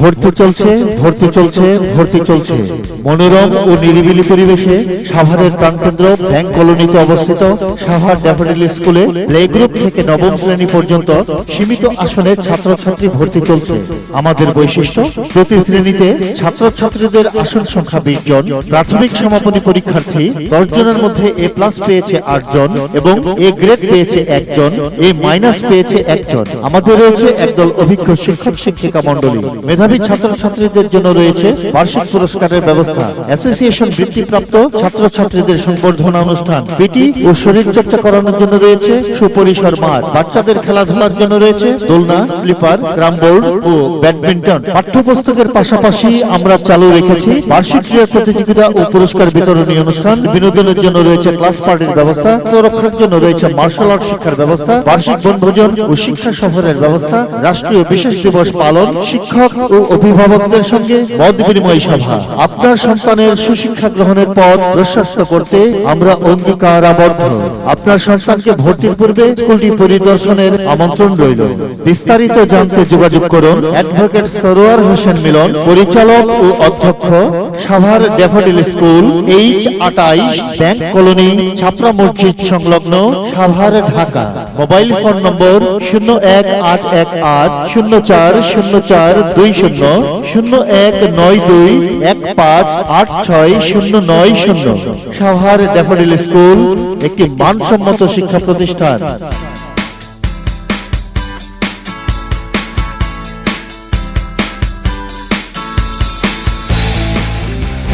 ভর্তি চলছে ভর্তি চলছে ভর্তি চলছে। মনোরম ও নিরিবিলি পরিবেশে সাভারের প্রাণকেন্দ্র ব্যাংক কলোনিতে অবস্থিত সাভার ড্যাফোডিল স্কুলে প্লে গ্রুপ থেকে নবম শ্রেণী পর্যন্ত সীমিত আসনে ছাত্রছাত্রী ভর্তি চলছে। আমাদের বৈশিষ্ট্য, প্রতি শ্রেণীতে ছাত্রছাত্রীদের আসন সংখ্যা 20 জন। প্রাথমিক সমাপনী পরীক্ষার্থী 10 জনের মধ্যে A+ পেয়েছে 8 জন এবং A গ্রেড পেয়েছে 1 জন, A- পেয়েছে 1 জন। আমাদের রয়েছে একদল অভিজ্ঞ শিক্ষক শিক্ষিকা মণ্ডলী। মেধাবী ছাত্রছাত্রীদের জন্য রয়েছে বার্ষিক পুরস্কারের ব্যবস্থা, অ্যাসোসিয়েশন বৃত্তিপ্রাপ্ত ছাত্রছাত্রীদের সংবর্ধনা অনুষ্ঠান, পিটি ও শরীরচর্চা করানোর জন্য রয়েছে সুপরিসর মাঠ, বাচ্চাদের খেলাধুলার জন্য রয়েছে দোলনা, স্লিপার, ক্রামবোর্ড ও ব্যাডমিন্টন। পাঠ্যপুস্তকের পাশাপাশি আমরা চালু রেখেছি বার্ষিক ক্রীড়া প্রতিযোগিতা ও পুরস্কার বিতরণী অনুষ্ঠান। বিনোদনের জন্য রয়েছে ক্লাস পার্টির ব্যবস্থা, আত্মরক্ষার জন্য রয়েছে মার্শাল আর্ট শিক্ষার ব্যবস্থা, বার্ষিক বনভোজন ও শিক্ষা সফরের ব্যবস্থা, রাষ্ট্রীয় বিশেষ দিবস পালন, শিক্ষক ও অভিভাবকদের সঙ্গে মত বিনিময় সভা। আপনার সন্তানের সুশিক্ষা গ্রহণের পথ প্রশস্ত করতে আমরা অঙ্গীকারাবদ্ধ। আপনার সন্তানকে ভর্তির পূর্বে স্কুলটি পরিদর্শনের আমন্ত্রণ রইল। বিস্তারিত জানতে যোগাযোগ করুন অ্যাডভোকেট সরোয়ার হোসেন মিলন, পরিচালক ও অধ্যক্ষ, Savar Daffodil school, H28, bank colony, ছাপড়া মসজিদ সংলগ্ন, Savar, Dhaka. Mobile phone number 01818040420, 019215869090। Savar Daffodil school একটি মানসম্মত শিক্ষা প্রতিষ্ঠান।